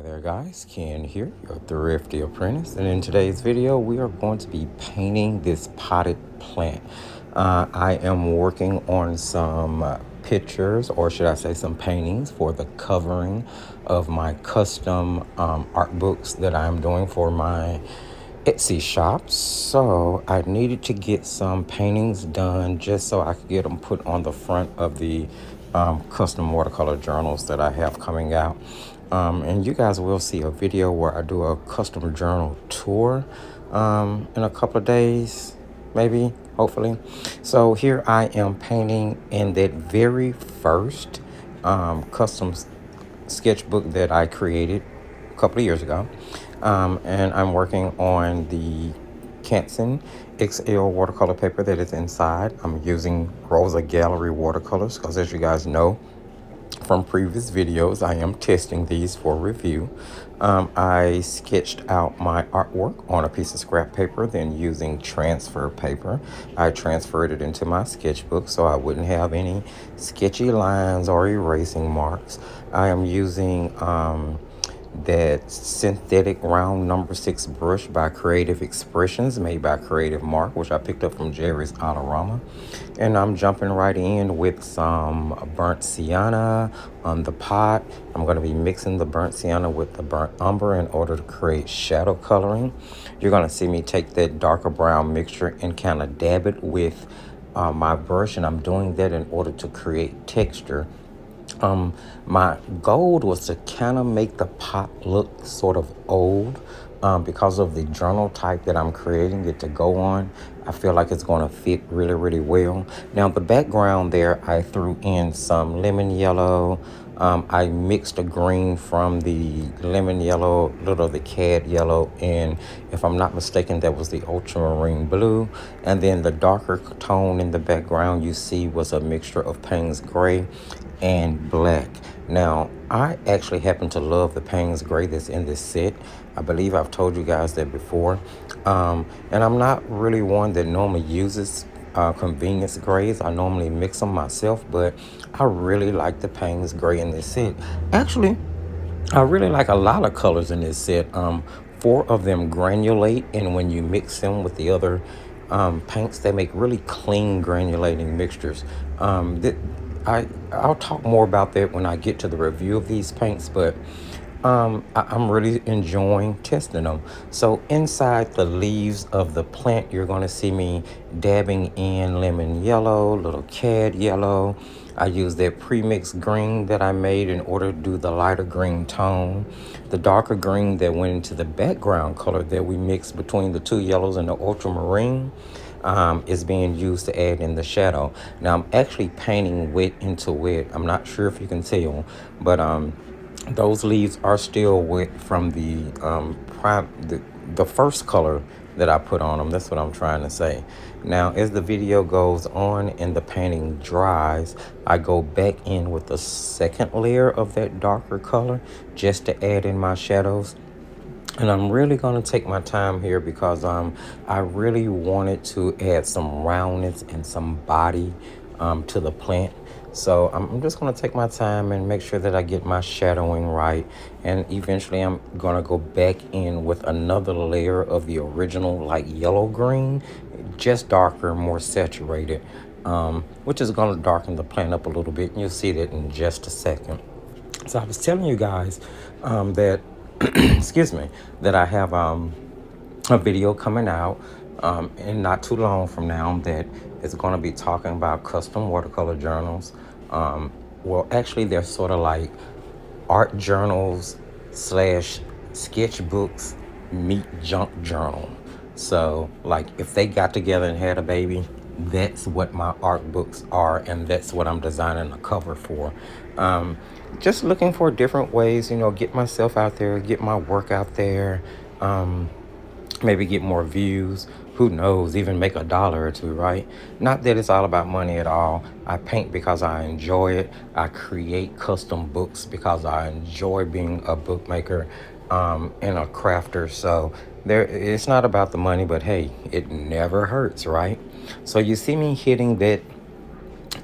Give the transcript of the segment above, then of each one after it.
there guys, Ken here, your Thrifty Apprentice, and in today's video we are going to be painting this potted plant. I am working on some pictures, or should I say some paintings, for the covering of my custom art books that I'm doing for my Etsy shop. So I needed to get some paintings done just so I could get them put on the front of the custom watercolor journals that I have coming out. And you guys will see a video where I do a custom journal tour in a couple of days, maybe, hopefully. So here I am painting in that very first custom sketchbook that I created a couple of years ago. And I'm working on the Canson XL watercolor paper that is inside. I'm using Rosa Gallery watercolors because, as you guys know from previous videos, I am testing these for review. I sketched out my artwork on a piece of scrap paper, then using transfer paper, I transferred it into my sketchbook so I wouldn't have any sketchy lines or erasing marks. I am using that synthetic round number 6 brush by Creative Expressions, made by Creative Mark, which I picked up from Jerry's Autorama. And I'm jumping right in with some burnt sienna on the pot. I'm going to be mixing the burnt sienna with the burnt umber in order to create shadow coloring. You're going to see me take that darker brown mixture and kind of dab it with my brush, and I'm doing that in order to create texture. My goal was to kind of make the pot look sort of old because of the journal type that I'm creating it to go on. I feel like it's going to fit really well. Now the background there, I threw in some lemon yellow. I mixed a green from the lemon yellow, a little of the cad yellow, and if I'm not mistaken, that was the ultramarine blue. And then the darker tone in the background you see was a mixture of Payne's gray and black. Now, I actually happen to love the Payne's gray that's in this set. I believe I've told you guys that before. And I'm not really one that normally uses convenience grays. I normally mix them myself, but I really like the Payne's gray in this set. Actually, I really like a lot of colors in this set. 4 of them granulate, and when you mix them with the other paints, they make really clean granulating mixtures. I'll talk more about that when I get to the review of these paints, but I'm really enjoying testing them. So inside the leaves of the plant, you're going to see me dabbing in lemon yellow, little cad yellow. I used that pre-mixed green that I made in order to do the lighter green tone. The darker green that went into the background color that we mixed between the 2 yellows and the ultramarine is being used to add in the shadow. Now I'm actually painting wet into wet. I'm not sure if you can tell, but those leaves are still wet from the first color that I put on them. That's what I'm trying to say. Now, as the video goes on and the painting dries, I go back in with the second layer of that darker color just to add in my shadows. And I'm really going to take my time here because I really wanted to add some roundness and some body to the plant. So I'm just going to take my time and make sure that I get my shadowing right. And eventually I'm going to go back in with another layer of the original, like yellow-green, just darker, more saturated, which is going to darken the plant up a little bit. And you'll see that in just a second. So I was telling you guys that excuse me, that I have a video coming out and not too long from now that is going to be talking about custom watercolor journals. Well, actually, they're sort of like art journals / sketchbooks meet junk journal. So, like, if they got together and had a baby, that's what my art books are, and that's what I'm designing a cover for. Just looking for different ways, get myself out there, get my work out there, maybe get more views. Who knows, even make $1 or 2, right? Not that it's all about money at all. I paint because I enjoy it. I create custom books because I enjoy being a bookmaker and a crafter. So it's not about the money, but hey, it never hurts, right? So you see me hitting that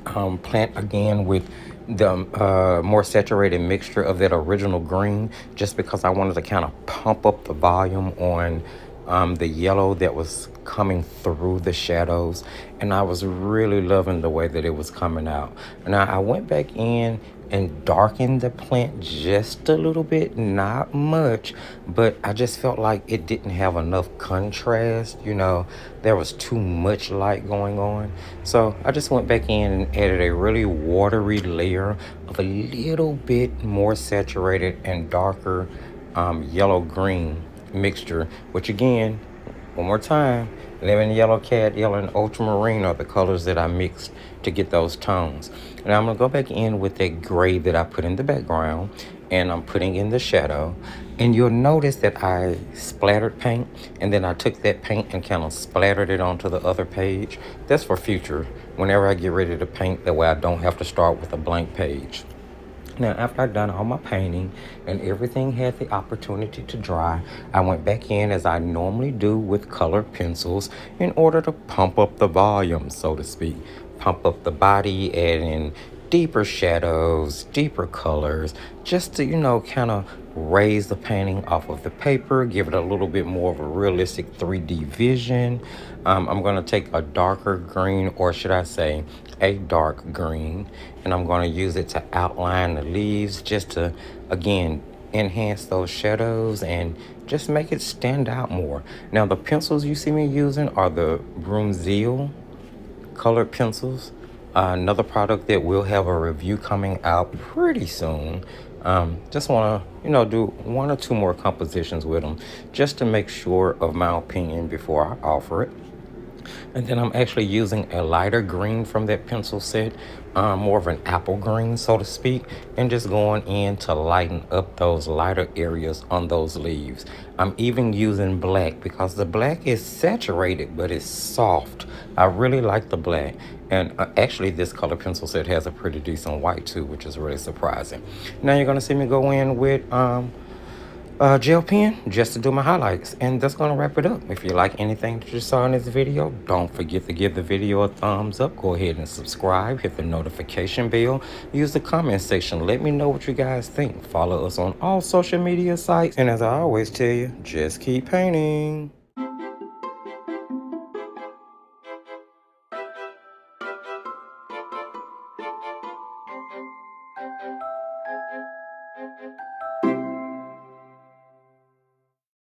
plant again with the more saturated mixture of that original green, just because I wanted to kind of pump up the volume on the yellow that was coming through the shadows. And I was really loving the way that it was coming out. Now I went back in and darkened the plant just a little bit, not much, but I just felt like it didn't have enough contrast. There was too much light going on. So I just went back in and added a really watery layer of a little bit more saturated and darker yellow green mixture, which again, one more time, lemon yellow, cat yellow, and ultramarine are the colors that I mixed to get those tones. Now I'm going to go back in with that gray that I put in the background, and I'm putting in the shadow. And you'll notice that I splattered paint, and then I took that paint and kind of splattered it onto the other page. That's for future, whenever I get ready to paint, that way I don't have to start with a blank page. Now, after I'd done all my painting and everything had the opportunity to dry, I went back in as I normally do with colored pencils in order to pump up the volume, so to speak. Pump up the body, add in deeper shadows, deeper colors, just to, kind of raise the painting off of the paper, give it a little bit more of a realistic 3D vision. I'm going to take a darker green, or should I say a dark green, and I'm going to use it to outline the leaves, just to, again, enhance those shadows and just make it stand out more. Now, the pencils you see me using are the Brunzil colored pencils. Another product that will have a review coming out pretty soon. Just want to, do one or two more compositions with them, just to make sure of my opinion before I offer it. And then I'm actually using a lighter green from that pencil set, more of an apple green, so to speak, and just going in to lighten up those lighter areas on those leaves. I'm even using black because the black is saturated, but it's soft. I really like the black. And actually, this color pencil set has a pretty decent white too, which is really surprising. Now you're going to see me go in with gel pen just to do my highlights, and that's gonna wrap it up. If you like anything that you saw in this video, don't forget to give the video a thumbs up. Go ahead and subscribe, hit the notification bell, use the comment section, let me know what you guys think. Follow us on all social media sites, and as I always tell you, just keep painting.